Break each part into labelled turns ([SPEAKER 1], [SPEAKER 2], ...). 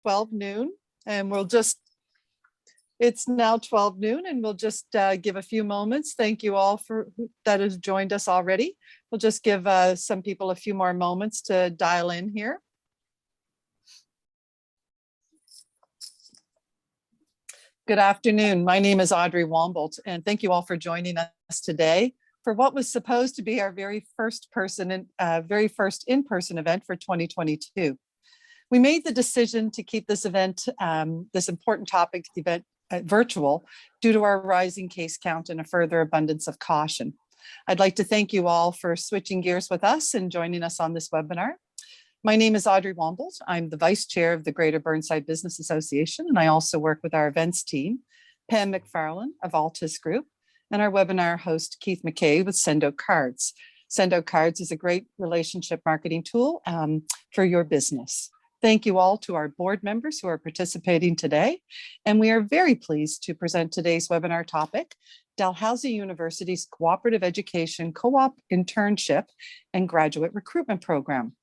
[SPEAKER 1] 12 noon, and it's now 12 noon, and we'll just give a few moments. Thank you all that has joined us already. We'll just give some people a few more moments to dial in here. Good afternoon. My name is Audrey Wombolt, and thank you all for joining us today for what was supposed to be our very first in-person event for 2022. We made the decision to keep this event, this important topic event, virtual due to our rising case count and a further abundance of caution. I'd like to thank you all for switching gears with us and joining us on this webinar. My name is Audrey Wombolt. I'm the Vice Chair of the Greater Burnside Business Association, and I also work with our events team, Pam McFarlane of Altus Group, and our webinar host, Keith McKay with Sendo Cards. Sendo Cards is a great relationship marketing tool for your business. Thank you all to our board members who are participating today, and we are very pleased to present today's webinar topic, Dalhousie University's Cooperative Education Co-op Internship and Graduate Recruitment Program.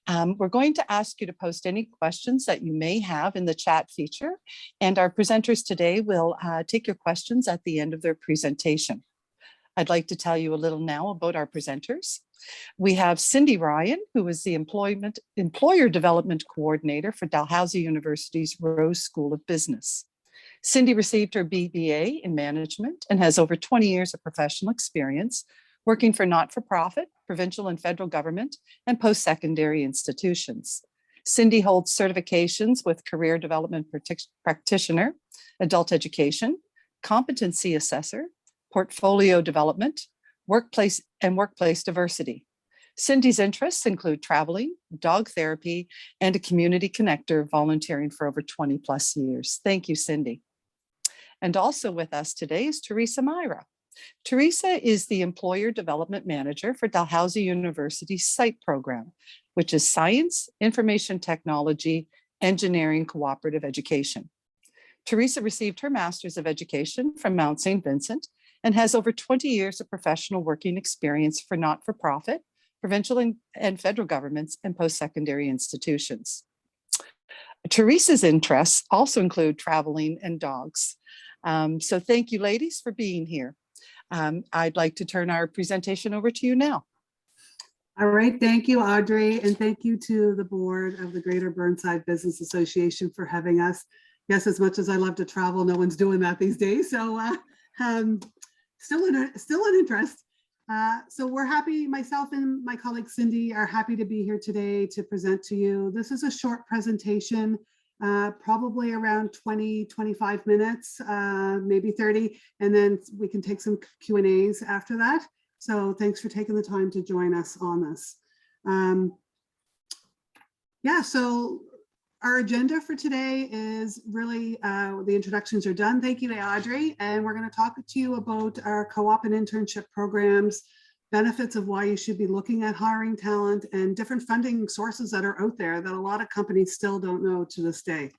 [SPEAKER 1] We're going to ask you to post any questions that you may have in the chat feature, and our presenters today will take your questions at the end of their presentation. I'd like to tell you a little now about our presenters. We have Cindy Ryan, who is the Employer Development Coordinator for Dalhousie University's Rowe School of Business. Cindy received her BBA in management and has over 20 years of professional experience working for not-for-profit, provincial and federal government, and post-secondary institutions. Cindy holds certifications with Career Development Practitioner, Adult Education, Competency Assessor, Portfolio Development, Workplace Diversity. Cindy's interests include traveling, dog therapy, and a community connector volunteering for over 20 plus years. Thank you, Cindy. And also with us today is Theresa Myra. Theresa is the Employer Development Manager for Dalhousie University's SITE program, which is Science, Information Technology, Engineering, Cooperative Education. Theresa received her Master's of Education from Mount Saint Vincent and has over 20 years of professional working experience for not-for-profit, provincial and federal governments, and post-secondary institutions. Theresa's interests also include traveling and dogs. So thank you, ladies, for being here. I'd like to turn our presentation over to you now.
[SPEAKER 2] All right, thank you, Audrey, and thank you to the board of the Greater Burnside Business Association for having us. Yes, as much as I love to travel, no one's doing that these days, so still an interest. So we're happy, myself and my colleague Cindy are happy to be here today to present to you. This is a short presentation, probably around 20-25 minutes, maybe 30, and then we can take some Q&As after that. So thanks for taking the time to join us on this. Yeah, so our agenda for today is really, the introductions are done. Thank you to Audrey, and we're going to talk to you about our co-op and internship programs, benefits of why you should be looking at hiring talent, and different funding sources that are out there that a lot of companies still don't know to this day.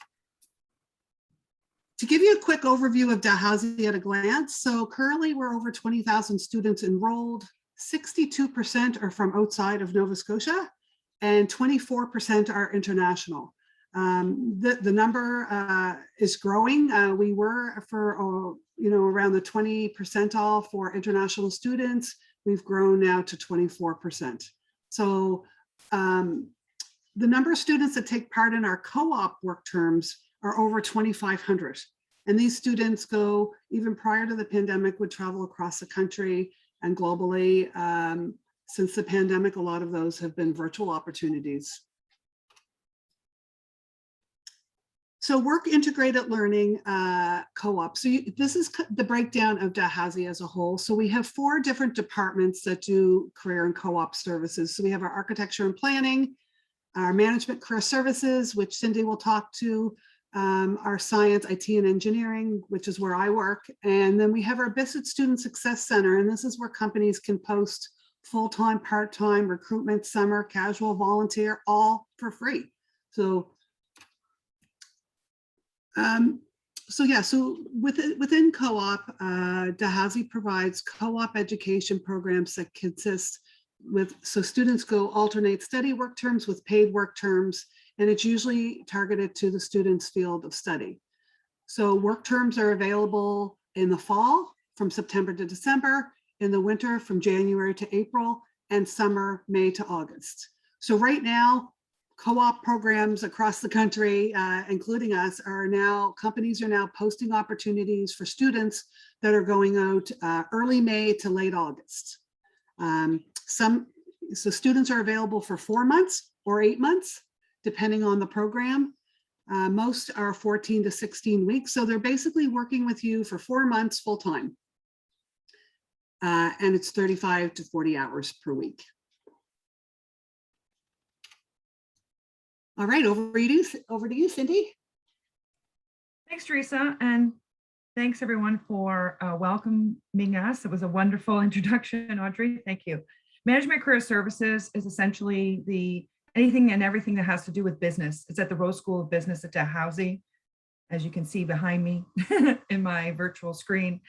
[SPEAKER 2] To give you a quick overview of Dalhousie at a glance, so currently we're over 20,000 students enrolled, 62% are from outside of Nova Scotia, and 24% are international. The number is growing. We were for around the 20 percentile for international students. We've grown now to 24%. So the number of students that take part in our co-op work terms are over 2,500. And these students go, even prior to the pandemic, would travel across the country and globally. Since the pandemic, a lot of those have been virtual opportunities. So work integrated learning co-op. So this is the breakdown of Dalhousie as a whole. So we have 4 different departments that do career and co-op services. So we have our architecture and planning, our management career services, which Cindy will talk to, our science, IT and engineering, which is where I work. And then we have our Business Student Success Center. And this is where companies can post full-time, part-time, recruitment, summer, casual, volunteer, all for free. So within co-op, Dalhousie provides co-op education programs that consist so students go alternate study work terms with paid work terms, and it's usually targeted to the student's field of study. So work terms are available in the fall from September to December, in the winter from January to April, and summer May to August. So right now, co-op programs across the country, including us, companies are now posting opportunities for students that are going out early May to late August. So students are available for 4 months or 8 months, depending on the program. Most are 14 to 16 weeks. So they're basically working with you for 4 months full time. And it's 35 to 40 hours per week. All right, over to you, Cindy.
[SPEAKER 3] Thanks, Theresa, and thanks everyone for welcoming us. It was a wonderful introduction, Audrey. Thank you. Management Career Services is essentially anything and everything that has to do with business. It's at the Rowe School of Business at Dalhousie, as you can see behind me in my virtual screen.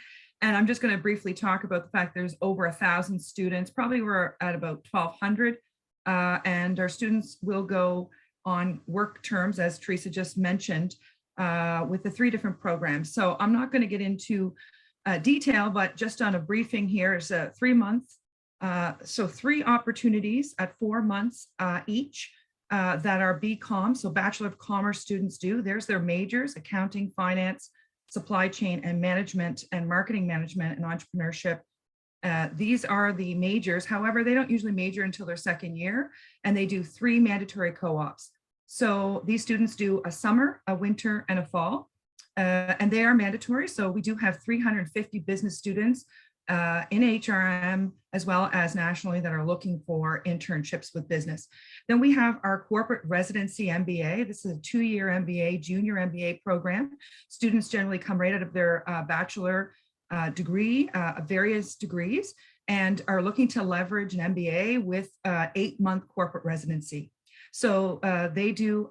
[SPEAKER 3] And I'm just going to briefly talk about the fact there's over 1,000 students. Probably we're at about 1,200, and our students will go on work terms, as Theresa just mentioned, with the 3 different programs. So I'm not going to get into detail, but just on a briefing here is 3 months. So 3 opportunities at 4 months each that are BCom, so Bachelor of Commerce students do. There's their majors: accounting, finance, supply chain and management, and marketing management and entrepreneurship. These are the majors. However, they don't usually major until their 2nd year, and they do 3 mandatory co-ops. So these students do a summer, a winter, and a fall, and they are mandatory. So we do have 350 business students in HRM, as well as nationally, that are looking for internships with business. Then we have our corporate residency MBA. This is a 2-year MBA, junior MBA program. Students generally come right out of their bachelor degree, various degrees, and are looking to leverage an MBA with 8-month corporate residency. So they do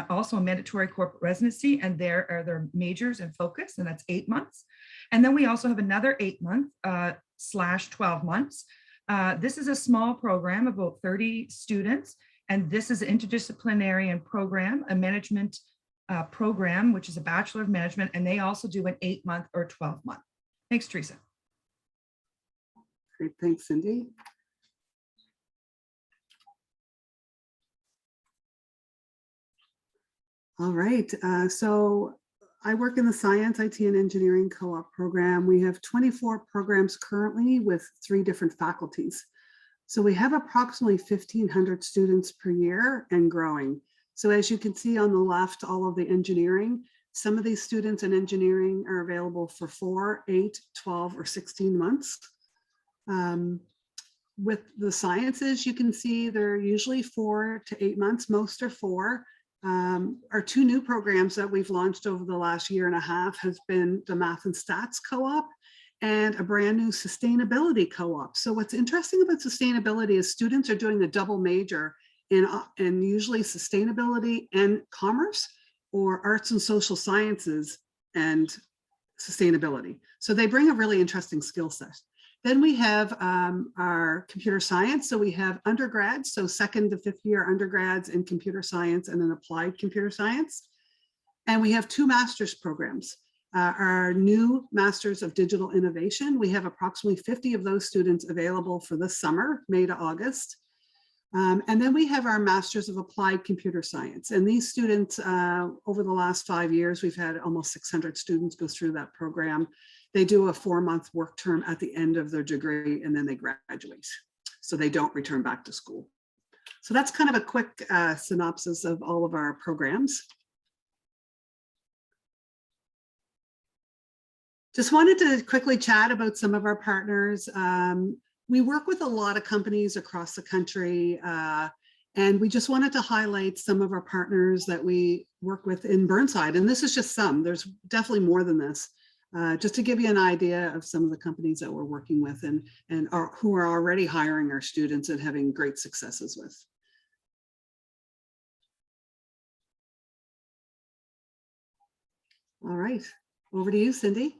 [SPEAKER 3] also a mandatory corporate residency, and there are their majors and focus, and that's 8 months. And then we also have another 8-month / 12 months. This is a small program, about 30 students, and this is an interdisciplinary and program, a management program, which is a Bachelor of Management, and they also do an 8-month or 12-month. Thanks, Theresa.
[SPEAKER 2] Great, thanks, Cindy. All right, so I work in the Science, IT, and Engineering Co-op program. We have 24 programs currently with 3 different faculties. So we have approximately 1,500 students per year and growing. So as you can see on the left, all of the engineering, some of these students in engineering are available for 4, 8, 12, or 16 months. With the sciences, you can see they're usually 4 to 8 months, most are 4. Our 2 new programs that we've launched over the last 1.5 years has been the Math and Stats Co-op and a brand new Sustainability Co-op. So what's interesting about sustainability is students are doing a double major in usually sustainability and commerce, or arts and social sciences and sustainability. So they bring a really interesting skill set. Then we have our computer science. So we have undergrads, so 2nd to 5th year undergrads in computer science and then applied computer science. And we have 2 master's programs. Our new Masters of Digital Innovation, we have approximately 50 of those students available for this summer, May to August. And then we have our Masters of Applied Computer Science. And these students, over the last 5 years, we've had almost 600 students go through that program. They do a 4-month work term at the end of their degree, and then they graduate. So they don't return back to school. So that's kind of a quick synopsis of all of our programs. Just wanted to quickly chat about some of our partners. We work with a lot of companies across the country, and we just wanted to highlight some of our partners that we work with in Burnside. And this is just some, there's definitely more than this. Just to give you an idea of some of the companies that we're working with and who are already hiring our students and having great successes with. All right, over to you, Cindy.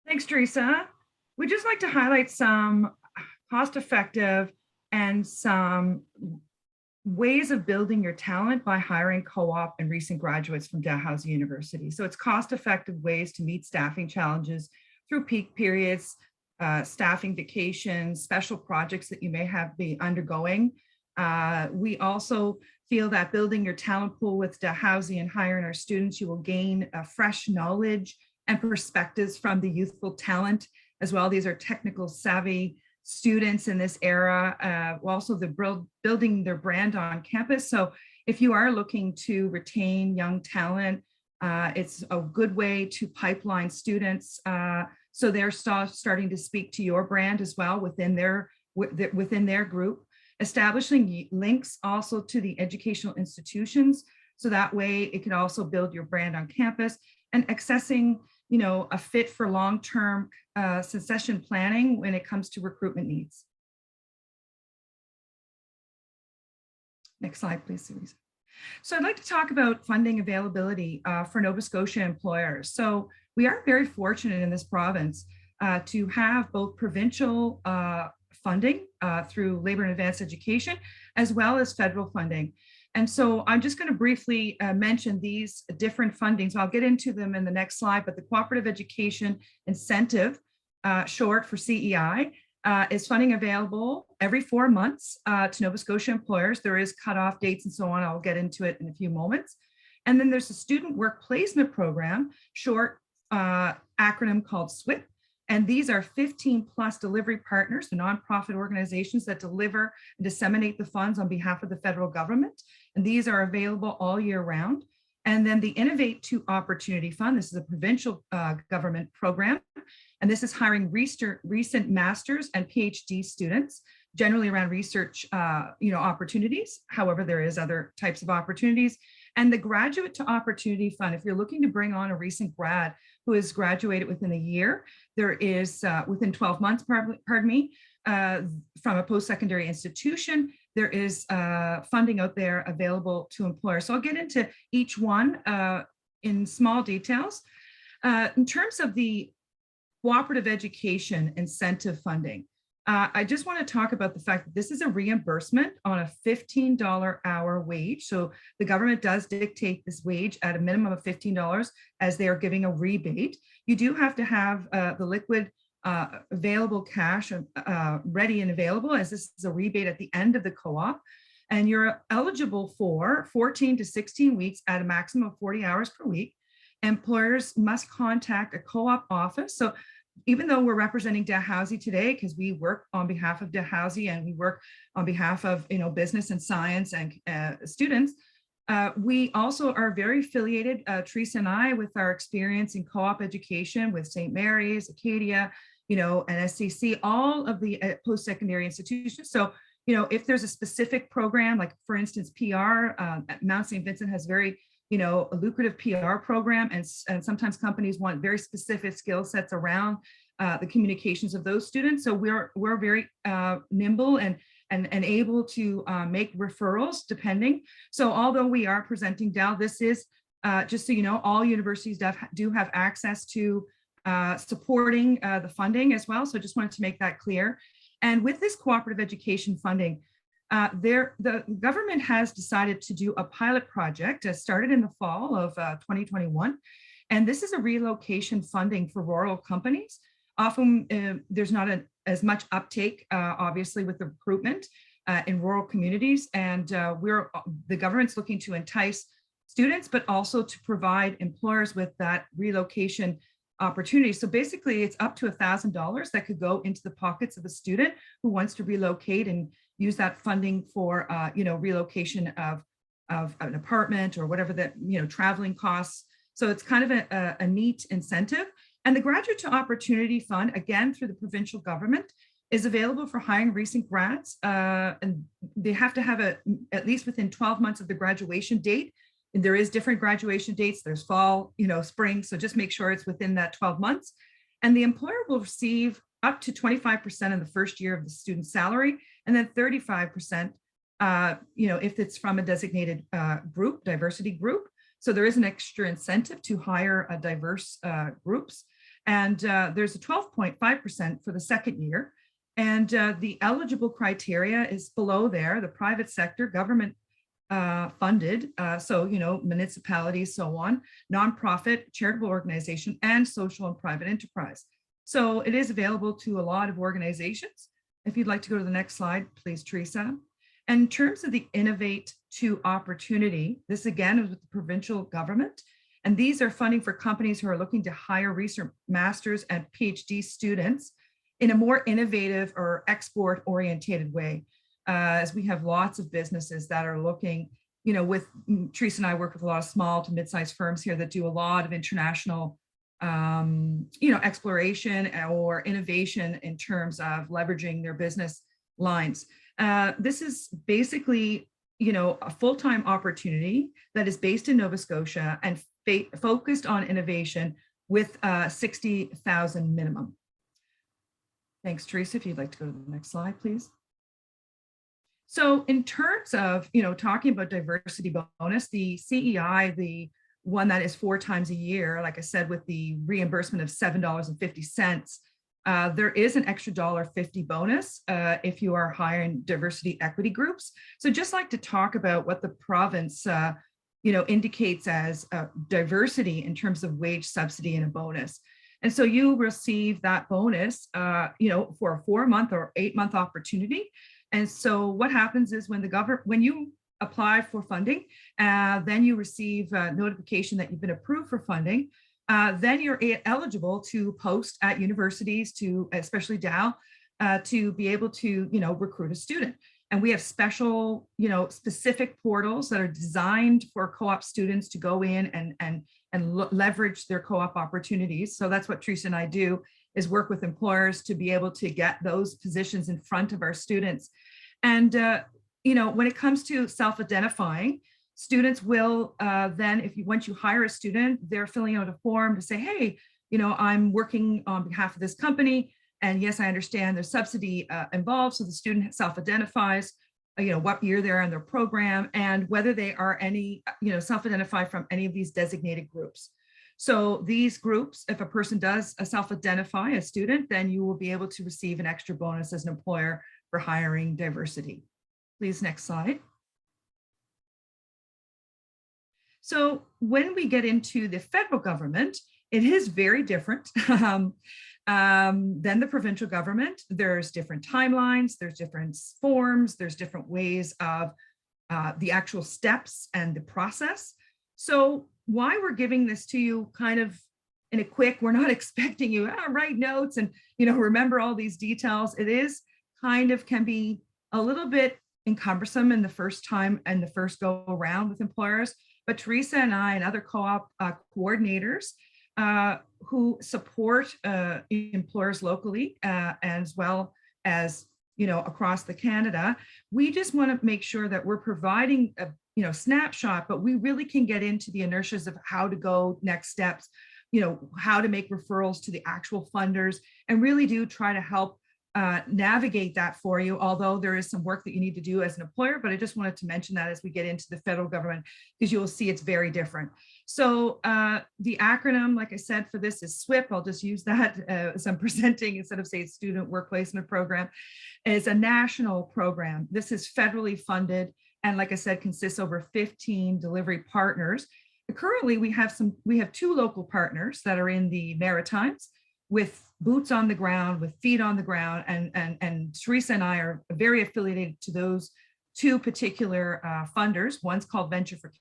[SPEAKER 3] Thanks, Theresa. We'd just like to highlight some cost-effective and some ways of building your talent by hiring co-op and recent graduates from Dalhousie University. So it's cost-effective ways to meet staffing challenges through peak periods, staffing vacations, special projects that you may have be undergoing. We also feel that building your talent pool with Dalhousie and hiring our students, you will gain fresh knowledge and perspectives from the youthful talent as well. These are technical savvy students in this era, also the building their brand on campus. So if you are looking to retain young talent, it's a good way to pipeline students. So they're starting to speak to your brand as well within their group. Establishing links also to the educational institutions. So that way it can also build your brand on campus, and accessing, a fit for long-term succession planning when it comes to recruitment needs. Next slide, please, Theresa. So I'd like to talk about funding availability for Nova Scotia employers. So we are very fortunate in this province to have both provincial funding through Labor and Advanced Education, as well as federal funding. And so I'm just going to briefly mention these different fundings. I'll get into them in the next slide, but the Cooperative Education Incentive, short for CEI, is funding available every 4 months to Nova Scotia employers. There is cutoff dates and so on. I'll get into it in a few moments. And then there's a Student Work Placement Program, short acronym called SWIP. And these are 15 plus delivery partners, the nonprofit organizations that deliver and disseminate the funds on behalf of the federal government. And these are available all year round. And then the Innovate to Opportunity Fund, this is a provincial government program. And this is hiring recent master's and PhD students, generally around research opportunities. However, there is other types of opportunities. And the Graduate to Opportunity Fund, if you're looking to bring on a recent grad who has graduated within a year, there is within 12 months, from a post-secondary institution, there is funding out there available to employers. So I'll get into each one in small details. In terms of the cooperative education incentive funding, I just want to talk about the fact that this is a reimbursement on a $15 hour wage. So the government does dictate this wage at a minimum of $15 as they are giving a rebate. You do have to have the liquid available cash ready and available, as this is a rebate at the end of the co-op. And you're eligible for 14 to 16 weeks at a maximum of 40 hours per week. Employers must contact a co-op office. So even though we're representing Dalhousie today, because we work on behalf of Dalhousie and we work on behalf of business and science and students, we also are very affiliated, Theresa and I, with our experience in co-op education with St. Mary's, Acadia, and SCC, all of the post-secondary institutions. So, if there's a specific program, like for instance, PR, Mount Saint Vincent has very a lucrative PR program, and sometimes companies want very specific skill sets around the communications of those students. So we're very nimble and able to make referrals depending. So although we are presenting Dal, this is just so you know, all universities do have access to supporting the funding as well. So just wanted to make that clear. And with this cooperative education funding, the government has decided to do a pilot project started in the fall of 2021. And this is a relocation funding for rural companies. Often there's not as much uptake, obviously, with the recruitment in rural communities. And the government's looking to entice students, but also to provide employers with that relocation opportunity. So basically, it's up to $1,000 that could go into the pockets of a student who wants to relocate and use that funding for relocation of an apartment or whatever that traveling costs. So it's kind of a neat incentive. And the Graduate to Opportunity Fund, again through the provincial government, is available for hiring recent grads, and they have to have at least within 12 months of the graduation date. And there is different graduation dates. There's fall, spring. So just make sure it's within that 12 months. And the employer will receive up to 25% in the first year of the student's salary, and then 35%, if it's from a designated group, diversity group. So there is an extra incentive to hire diverse groups. And there's a 12.5% for the second year. And the eligible criteria is below there, the private sector, government funded, so, you know, municipalities, so on, nonprofit, charitable organization, and social and private enterprise. So it is available to a lot of organizations. If you'd like to go to the next slide, please, Theresa. And in terms of the Innovate to Opportunity, this again is with the provincial government. And these are funding for companies who are looking to hire research masters and PhD students in a more innovative or export oriented way. As we have lots of businesses that are looking, you know, with Theresa and I work with a lot of small to mid-sized firms here that do a lot of international, you know, exploration or innovation in terms of leveraging their business lines. This is basically, you know, a full-time opportunity that is based in Nova Scotia and focused on innovation with 60,000 minimum. Thanks, Theresa. If you'd like to go to the next slide, please. So in terms of, you know, talking about diversity bonus, the CEI, the one that is 4 times a year, like I said, with the reimbursement of $7.50, there is an extra $1.50 bonus if you are hiring diversity equity groups. So just like to talk about what the province, you know, indicates as diversity in terms of wage subsidy and a bonus. And so you receive that bonus, you know, for a 4-month or 8-month opportunity. And so what happens is when you apply for funding, then you receive a notification that you've been approved for funding. Then you're eligible to post at universities, to especially Dal, to be able to, you know, recruit a student. And we have special, you know, specific portals that are designed for co-op students to go in and leverage their co-op opportunities. So that's what Theresa and I do, is work with employers to be able to get those positions in front of our students. And, you know, when it comes to self-identifying, students will then, once you hire a student, they're filling out a form to say, hey, you know, I'm working on behalf of this company. And yes, I understand there's subsidy involved. So the student self-identifies, you know, what year they're in their program and whether they are any, you know, self-identify from any of these designated groups. So these groups, if a person does self-identify a student, then you will be able to receive an extra bonus as an employer for hiring diversity. Please, next slide. So when we get into the federal government, it is very different than the provincial government. There's different timelines, there's different forms, there's different ways of the actual steps and the process. So why we're giving this to you kind of in a quick, we're not expecting you write notes and, you know, remember all these details. It is kind of can be a little bit encumbersome in the first time and the first go around with employers. But Theresa and I and other co-op coordinators who support employers locally as well as, you know, across the Canada, we just want to make sure that we're providing a, you know, snapshot, but we really can get into the inertias of how to go next steps, you know, how to make referrals to the actual funders, and really do try to help navigate that for you, although there is some work that you need to do as an employer. But I just wanted to mention that as we get into the federal government, because you will see it's very different. So the acronym, like I said, for this is SWIP. I'll just use that as I'm presenting instead of say Student Work Placement Program. It's a national program. This is federally funded. And like I said, consists over 15 delivery partners. Currently, we have 2 local partners that are in the Maritimes with boots on the ground, with feet on the ground. And Theresa and I are very affiliated to those 2 particular funders. One's called Venture for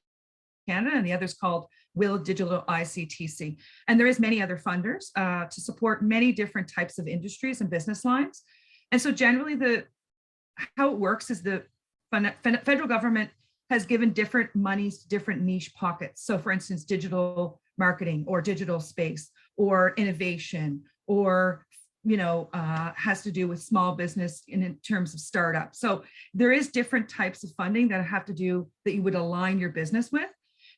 [SPEAKER 3] Canada and the other's called Will Digital ICTC. And there is many other funders to support many different types of industries and business lines. And so generally how it works is the federal government has given different monies to different niche pockets. So for instance, digital marketing or digital space or innovation or, you know, has to do with small business in terms of startups. So there is different types of funding that have to do that you would align your business with.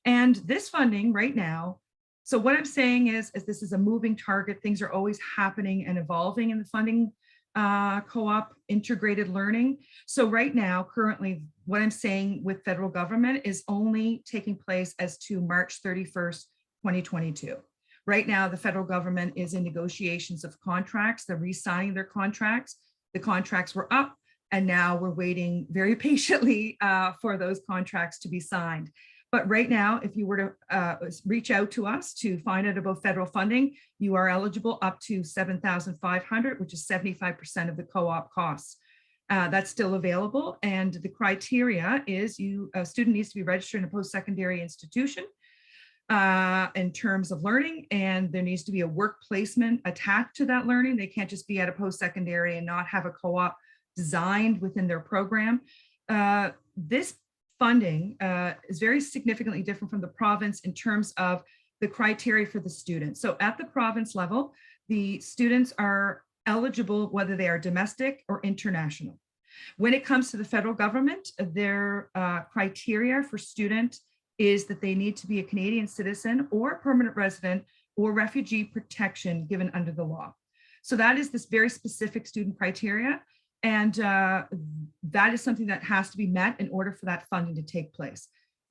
[SPEAKER 3] And this funding right now, so what I'm saying is this is a moving target. Things are always happening and evolving in the funding co-op integrated learning. So right now, currently, what I'm saying with federal government is only taking place as to March 31st, 2022. Right now, the federal government is in negotiations of contracts. They're re-signing their contracts. the contracts were up, and now we're waiting very patiently for those contracts to be signed. But right now, if you were to reach out to us to find out about federal funding, you are eligible up to $7,500, which is 75% of the co-op costs. That's still available. And the criteria is a student needs to be registered in a post-secondary institution in terms of learning, and there needs to be a work placement attached to that learning. They can't just be at a post-secondary and not have a co-op designed within their program. This funding is very significantly different from the province in terms of the criteria for the students. So at the province level, the students are eligible whether they are domestic or international. When it comes to the federal government, their criteria for student is that they need to be a Canadian citizen or permanent resident or refugee protection given under the law. So that is this very specific student criteria. And that is something that has to be met in order for that funding to take place.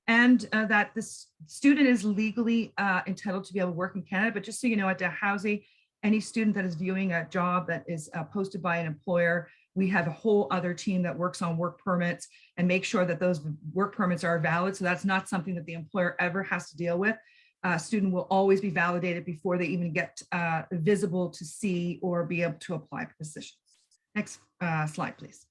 [SPEAKER 3] And that this student is legally entitled to be able to work in Canada. But just so you know, at Dalhousie, any student that is viewing a job that is posted by an employer, we have a whole other team that works on work permits and make sure that those work permits are valid. So that's not something that the employer ever has to deal with. Student will always be validated before they even get visible to see or be able to apply for positions. Next slide, please.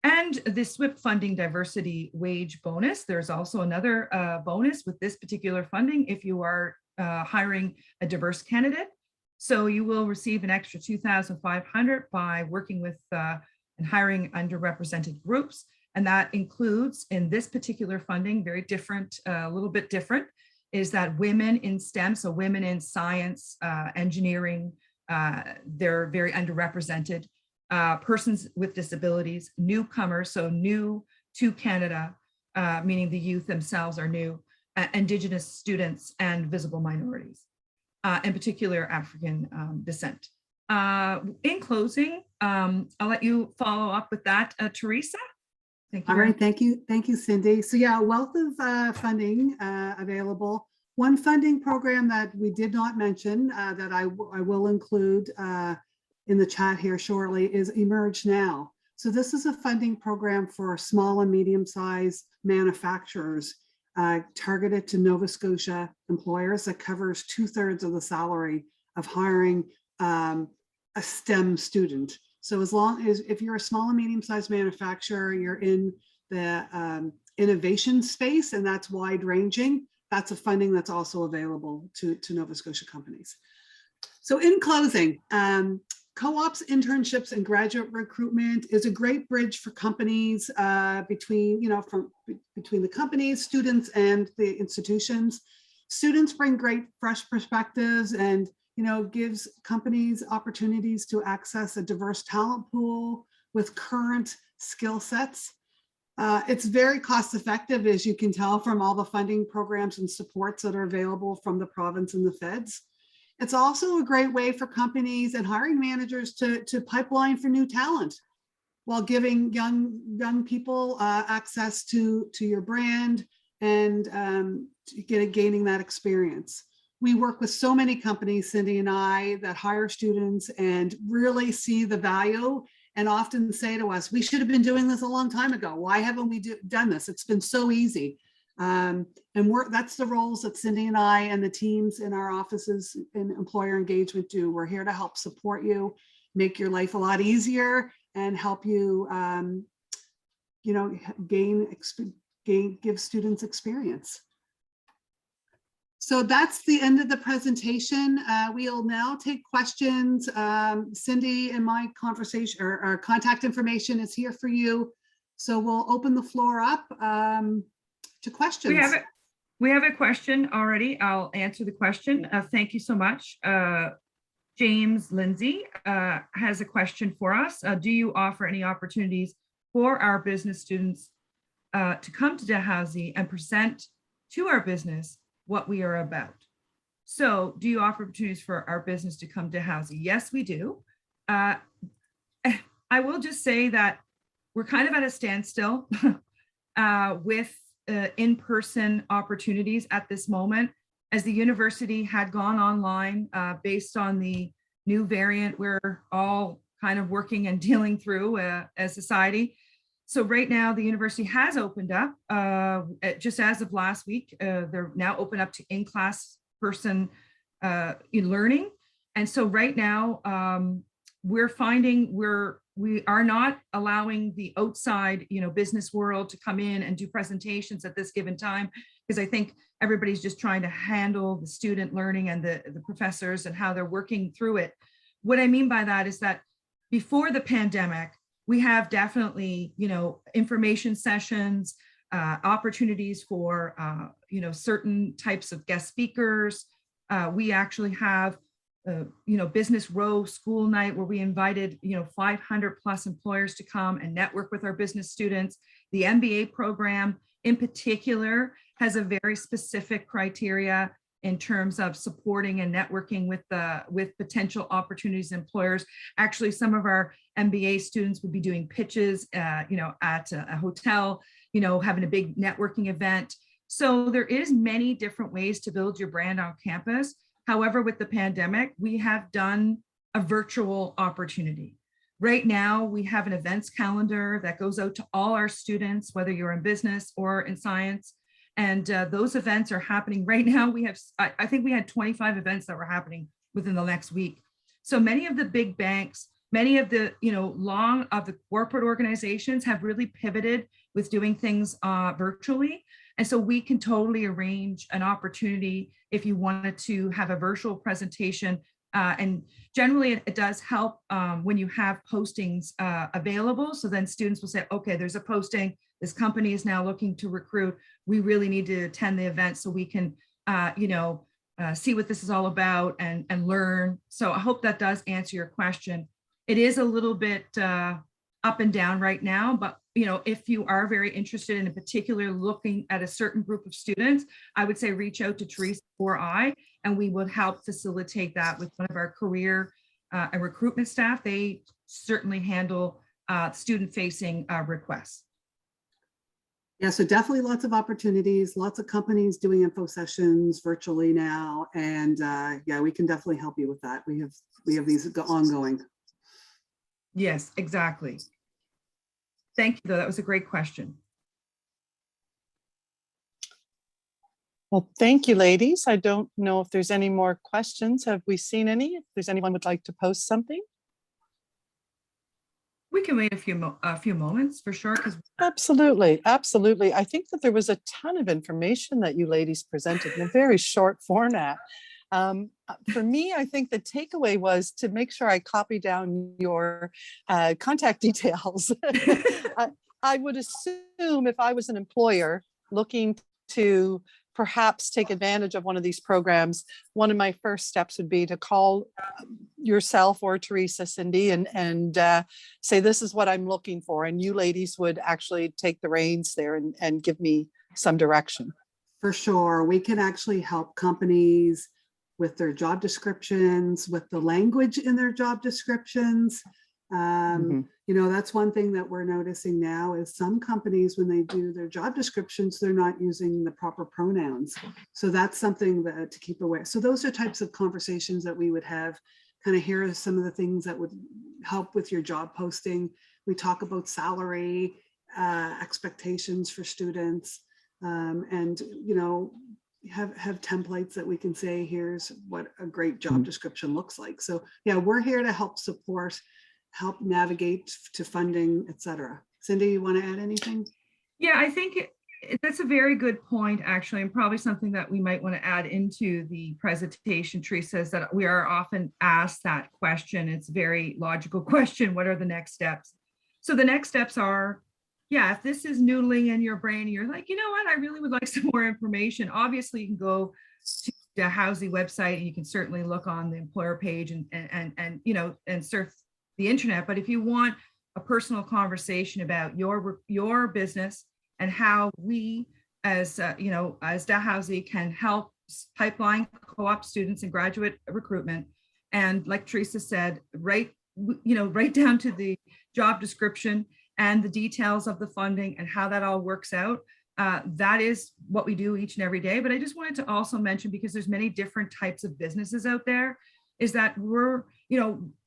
[SPEAKER 3] And the SWIP funding diversity wage bonus. There's also another bonus with this particular funding if you are hiring a diverse candidate. So you will receive an extra $2,500 by working with and hiring underrepresented groups. And that includes, in this particular funding, very different, a little bit different, is that women in STEM, so women in science, engineering, they're very underrepresented. Persons with disabilities, newcomers, so new to Canada, meaning the youth themselves are new, Indigenous students, and visible minorities, in particular African descent. In closing, I'll let you follow up with that, Theresa. Thank you.
[SPEAKER 2] All right, thank you, Cindy. So yeah, a wealth of funding available. One funding program that we did not mention that I will include in the chat here shortly is Emerge Now. So this is a funding program for small and medium-sized manufacturers targeted to Nova Scotia employers that covers 2/3 of the salary of hiring a STEM student. So as long as if you're a small and medium-sized manufacturer, you're in the innovation space, and that's wide ranging, that's a funding that's also available to Nova Scotia companies. So in closing, co-ops, internships, and graduate recruitment is a great bridge for companies between the companies, students, and the institutions. Students bring great fresh perspectives and gives companies opportunities to access a diverse talent pool with current skill sets. It's very cost effective, as you can tell from all the funding programs and supports that are available from the province and the feds. It's also a great way for companies and hiring managers to pipeline for new talent while giving young people access to your brand and gaining that experience. We work with so many companies, Cindy and I, that hire students and really see the value and often say to us, we should have been doing this a long time ago. Why haven't we done this? It's been so easy. And that's the roles that Cindy and I and the teams in our offices in employer engagement do. We're here to help support you, make your life a lot easier, and help you, give students experience. So that's the end of the presentation. We'll now take questions. Cindy and my conversation or our contact information is here for you. So we'll open the floor up to questions.
[SPEAKER 3] We have a question already. I'll answer the question. Thank you so much. James Lindsay has a question for us. Do you offer any opportunities for our business students to come to Dalhousie and present to our business what we are about? So do you offer opportunities for our business to come to Dalhousie? Yes, we do. I will just say that we're kind of at a standstill with in-person opportunities at this moment, as the university had gone online based on the new variant. We're all kind of working and dealing through as society. So right now, the university has opened up just as of last week. They're now open up to in-class person in learning. And so right now, we're finding we are not allowing the outside, business world to come in and do presentations at this given time, because I think everybody's just trying to handle the student learning and the professors and how they're working through it. What I mean by that is that before the pandemic, we have definitely, information sessions, opportunities for, certain types of guest speakers. We actually have business Rowe school night where we invited 500 plus employers to come and network with our business students. The MBA program in particular has a very specific criteria in terms of supporting and networking with potential opportunities employers. Actually, some of our MBA students would be doing pitches at a hotel, having a big networking event. So there is many different ways to build your brand on campus. However, with the pandemic, we have done a virtual opportunity. Right now, we have an events calendar that goes out to all our students, whether you're in business or in science. And those events are happening right now. I think we had 25 events that were happening within the next week. So many of the big banks, many of the, the corporate organizations have really pivoted with doing things virtually. And so we can totally arrange an opportunity if you wanted to have a virtual presentation. And generally it does help when you have postings available. So then students will say, okay, there's a posting. This company is now looking to recruit. We really need to attend the event so we can, see what this is all about and learn. So I hope that does answer your question. It is a little bit up and down right now, but if you are very interested in a particular looking at a certain group of students, I would say reach out to Theresa or I, and we would help facilitate that with one of our career and recruitment staff. They certainly handle student-facing requests.
[SPEAKER 2] Yeah, so definitely lots of opportunities, lots of companies doing info sessions virtually now. And yeah, we can definitely help you with that. We have these ongoing.
[SPEAKER 3] Yes, exactly. Thank you, though. That was a great question.
[SPEAKER 1] Well, thank you, ladies. I don't know if there's any more questions. Have we seen any? If there's anyone would like to post something?
[SPEAKER 3] We can wait a few moments for sure.
[SPEAKER 1] Absolutely. Absolutely. I think that there was a ton of information that you ladies presented in a very short format. For me, I think the takeaway was to make sure I copy down your contact details. I would assume if I was an employer looking to perhaps take advantage of one of these programs, one of my first steps would be to call yourself or Theresa, Cindy, and say, this is what I'm looking for. And you ladies would actually take the reins there and give me some direction.
[SPEAKER 2] For sure. We can actually help companies with their job descriptions, with the language in their job descriptions. That's one thing that we're noticing now is some companies, when they do their job descriptions, they're not using the proper pronouns. So that's something that to keep aware. So those are types of conversations that we would have. Kind of here are some of the things that would help with your job posting. We talk about salary, expectations for students, and have templates that we can say, here's what a great job description looks like. So yeah, we're here to help support, help navigate to funding, etc. Cindy, you want to add anything?
[SPEAKER 3] Yeah, I think that's a very good point, actually, and probably something that we might want to add into the presentation. Theresa, is that we are often asked that question. It's a very logical question. What are the next steps? So the next steps are, yeah, if this is noodling in your brain, and you're like, you know what, I really would like some more information. Obviously, you can go to the Dalhousie website, and you can certainly look on the employer page and surf the internet. But if you want a personal conversation about your business and how we, as Dalhousie, can help pipeline co-op students and graduate recruitment, and like Theresa said, right down to the job description and the details of the funding and how that all works out. That is what we do each and every day. But I just wanted to also mention, because there's many different types of businesses out there, is that we're,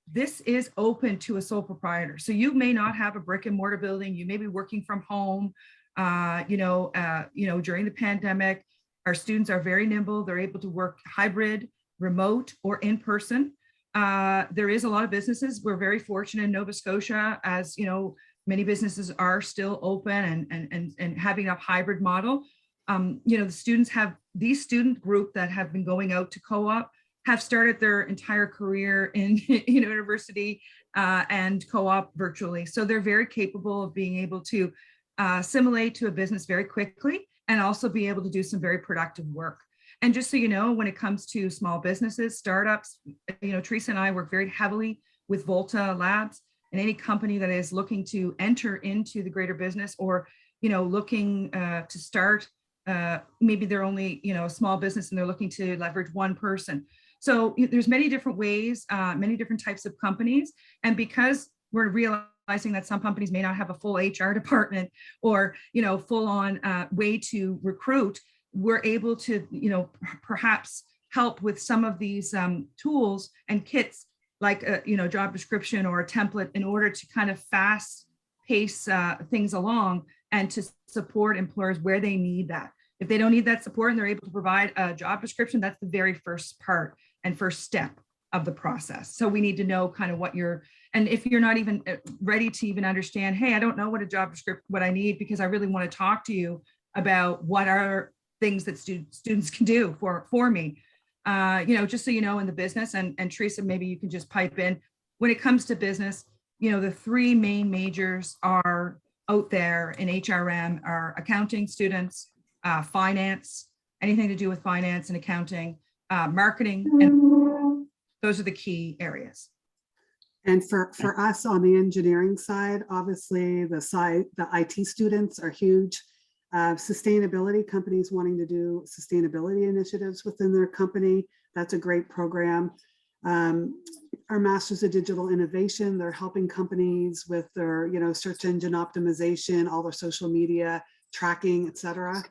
[SPEAKER 3] this is open to a sole proprietor. So you may not have a brick and mortar building. You may be working from home. During the pandemic, our students are very nimble. They're able to work hybrid, remote, or in person. There is a lot of businesses. We're very fortunate in Nova Scotia, as you know, many businesses are still open and having a hybrid model. The students have, these student group that have been going out to co-op have started their entire career in university and co-op virtually. So they're very capable of being able to assimilate to a business very quickly and also be able to do some very productive work. And just so you know, when it comes to small businesses, startups, Theresa and I work very heavily with Volta Labs, and any company that is looking to enter into the greater business or, looking to start, maybe they're only, a small business and they're looking to leverage one person. So there's many different ways, many different types of companies. And because we're realizing that some companies may not have a full HR department or, full on way to recruit, we're able to, perhaps help with some of these tools and kits like a, job description or a template in order to kind of fast pace things along and to support employers where they need that. If they don't need that support and they're able to provide a job description, that's the very first part and first step of the process. So we need to know kind of what you're, and if you're not even ready to even understand, hey, I don't know what a job description, what I need, because I really want to talk to you about what are things that students can do for me. Just so you know, in the business, and Theresa, maybe you can just pipe in, when it comes to business, the three main majors are out there in HRM are accounting students, finance, anything to do with finance and accounting, marketing, and those are the key areas.
[SPEAKER 2] And for us on the engineering side, obviously the IT students are huge. Sustainability, companies wanting to do sustainability initiatives within their company. That's a great program. Our Masters of Digital Innovation, they're helping companies with their, search engine optimization, all their social media tracking, etc.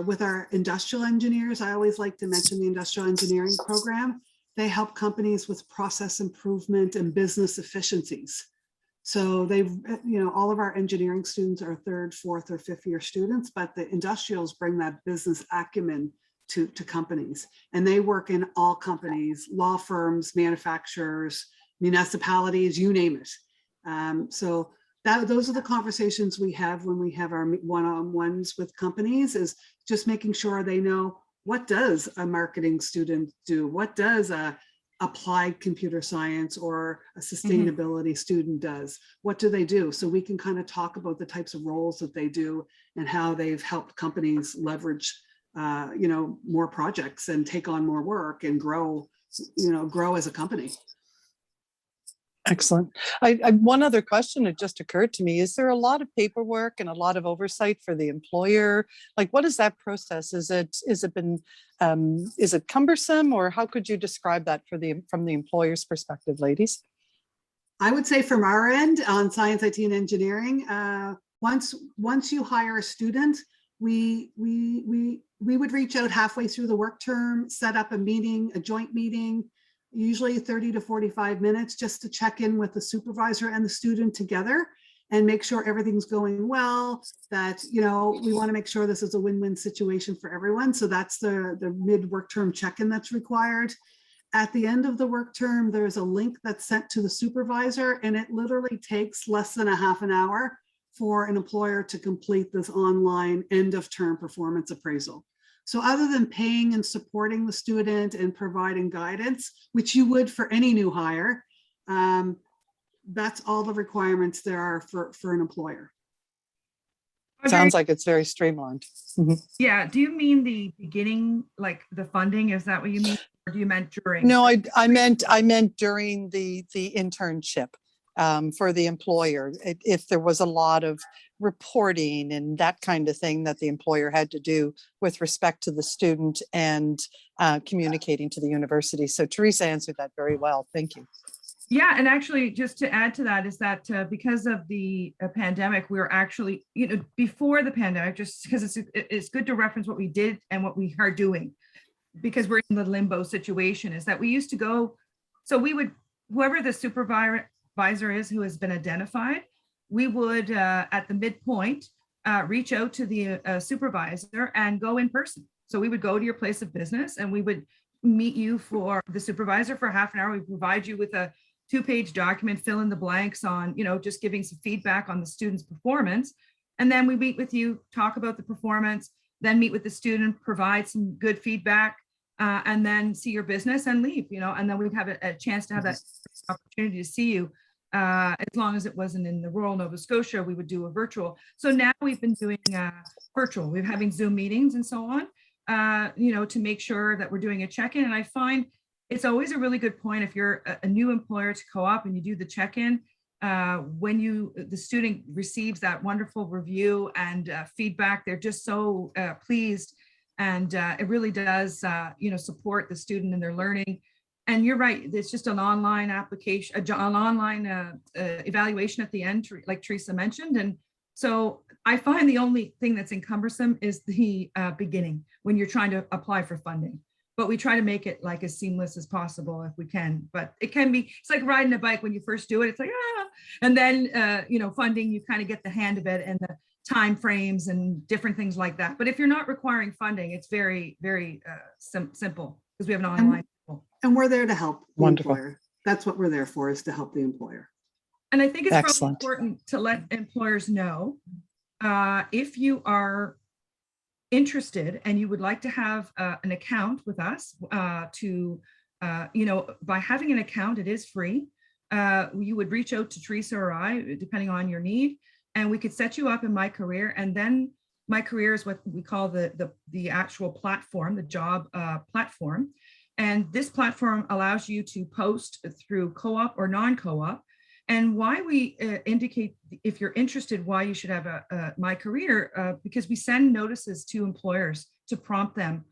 [SPEAKER 2] With our industrial engineers, I always like to mention the industrial engineering program. They help companies with process improvement and business efficiencies. So they've, all of our engineering students are third, fourth, or fifth year students, but the industrials bring that business acumen to companies. And they work in all companies, law firms, manufacturers, municipalities, you name it. So those are the conversations we have when we have our one-on-ones with companies, is just making sure they know, what does a marketing student do? What does a applied computer science or a sustainability student does? What do they do? So we can kind of talk about the types of roles that they do and how they've helped companies leverage, more projects and take on more work and grow as a company.
[SPEAKER 1] Excellent. I one other question that just occurred to me. Is there a lot of paperwork and a lot of oversight for the employer? Like, what is that process? Is it cumbersome, or how could you describe that from the employer's perspective, ladies?
[SPEAKER 2] I would say from our end on science, IT, and engineering, once you hire a student, we would reach out halfway through the work term, set up a joint meeting, usually 30 to 45 minutes, just to check in with the supervisor and the student together and make sure everything's going well, that, we want to make sure this is a win-win situation for everyone. So that's the mid-work term check-in that's required. At the end of the work term, there's a link that's sent to the supervisor, and it literally takes less than a half an hour for an employer to complete this online end of term performance appraisal. So other than paying and supporting the student and providing guidance, which you would for any new hire, that's all the requirements there are for an employer.
[SPEAKER 1] Sounds like it's very streamlined.
[SPEAKER 3] Yeah. Do you mean the beginning, like the funding? Is that what you mean? Or do you meant during?
[SPEAKER 1] No, I meant during the internship for the employer. If there was a lot of reporting and that kind of thing that the employer had to do with respect to the student and communicating to the university. So Theresa answered that very well. Thank you.
[SPEAKER 3] Yeah, and actually, just to add to that is that because of the pandemic, we were actually, before the pandemic, just because it's good to reference what we did and what we are doing, because we're in the limbo situation, is that we used to go, so we would, whoever the supervisor is who has been identified, we would, at the midpoint, reach out to the supervisor and go in person. So we would go to your place of business and we would meet you for the supervisor for half an hour. We provide you with a 2-page document, fill in the blanks on, just giving some feedback on the student's performance. And then we meet with you, talk about the performance, then meet with the student, provide some good feedback, and then see your business and leave, and then we'd have a chance to have that opportunity to see you. As long as it wasn't in the rural Nova Scotia, we would do a virtual. So now we've been doing virtual. We're having Zoom meetings and so on, to make sure that we're doing a check-in. And I find it's always a really good point if you're a new employer to Co-op and you do the check-in, when the student receives that wonderful review and feedback, they're just so pleased. And it really does, support the student in their learning. And you're right, it's just an online application, an online evaluation at the end, like Theresa mentioned. And so I find the only thing that's cumbersome is the beginning when you're trying to apply for funding. But we try to make it like as seamless as possible if we can. But it can be, it's like riding a bike when you first do it, it's like, and then, funding, you kind of get the hand of it and the time frames and different things like that. But if you're not requiring funding, it's very, very simple because we have an online.
[SPEAKER 2] And we're there to help the
[SPEAKER 1] Wonderful.
[SPEAKER 2] employer. That's what we're there for, is to help the employer.
[SPEAKER 3] And I think it's probably
[SPEAKER 1] Excellent.
[SPEAKER 3] important to let employers know if you are interested and you would like to have an account with us by having an account, it is free. You would reach out to Theresa or I, depending on your need, and we could set you up in My Career. And then My Career is what we call the actual platform, the job platform. And this platform allows you to post through co-op or non-co-op. And why we indicate, if you're interested, why you should have a My Career, because we send notices to employers to prompt them,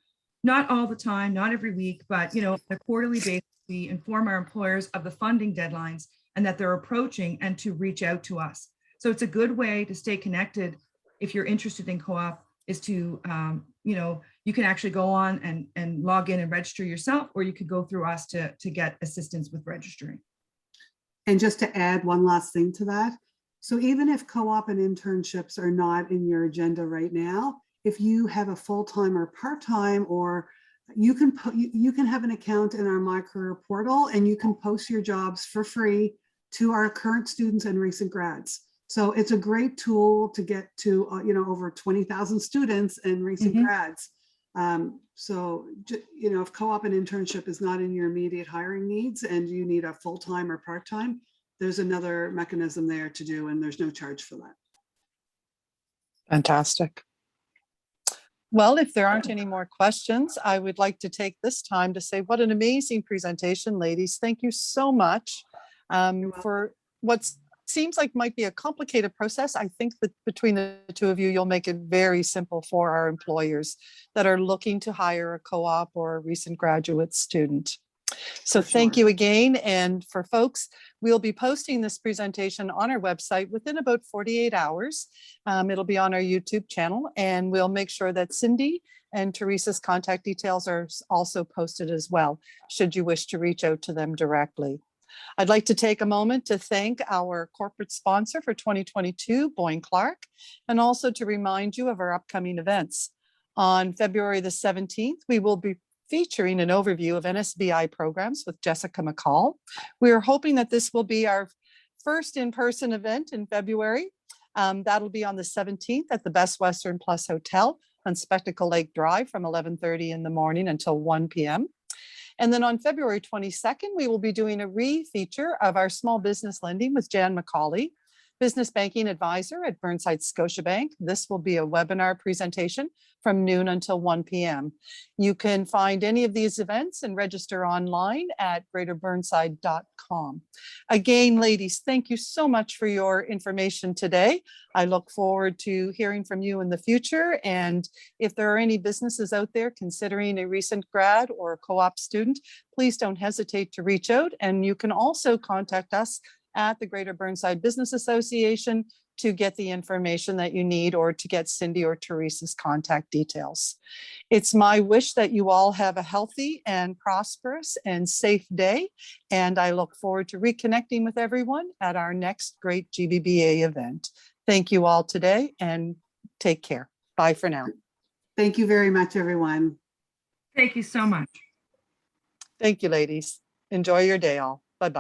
[SPEAKER 3] not all the time, not every week, but on a quarterly basis, we inform our employers of the funding deadlines and that they're approaching and to reach out to us. So it's a good way to stay connected if you're interested in co-op, is to, you can actually go on and log in and register yourself, or you could go through us to get assistance with registering.
[SPEAKER 2] And just to add one last thing to that. So even if co-op and internships are not in your agenda right now, if you have a full-time or part-time, or you can have an account in our My Career portal and you can post your jobs for free to our current students and recent grads. So it's a great tool to get to, over 20,000 students and recent grads. If co-op and internship is not in your immediate hiring needs and you need a full-time or part-time, there's another mechanism there to do, and there's no charge for that.
[SPEAKER 1] Fantastic. Well, if there aren't any more questions, I would like to take this time to say what an amazing presentation, ladies. Thank you so much for what seems like might be a complicated process. I think that between the two of you, you'll make it very simple for our employers that are looking to hire a co-op or a recent graduate student. So thank you again. And for folks, we'll be posting this presentation on our website within about 48 hours. It'll be on our YouTube channel, and we'll make sure that Cindy and Theresa's contact details are also posted as well, should you wish to reach out to them directly. I'd like to take a moment to thank our corporate sponsor for 2022, Boyne Clark, and also to remind you of our upcoming events. On February the 17th, we will be featuring an overview of NSBI programs with Jessica McCall. We are hoping that this will be our first in-person event in February. That'll be on the 17th at the Best Western Plus Hotel on Spectacle Lake Drive from 11:30 in the morning until 1 p.m. And then on February 22nd, we will be doing a re-feature of our small business lending with Jan McCauley, business banking advisor at Burnside Scotiabank. This will be a webinar presentation from noon until 1 p.m. You can find any of these events and register online at greaterburnside.com. Again, ladies, thank you so much for your information today. I look forward to hearing from you in the future. And if there are any businesses out there considering a recent grad or a co-op student, please don't hesitate to reach out. And you can also contact us at the Greater Burnside Business Association to get the information that you need or to get Cindy or Theresa's contact details. It's my wish that you all have a healthy and prosperous and safe day. And I look forward to reconnecting with everyone at our next great GBBA event. Thank you all today and take care. Bye for now.
[SPEAKER 2] Thank you very much, everyone.
[SPEAKER 3] Thank you so much.
[SPEAKER 1] Thank you, ladies. Enjoy your day all.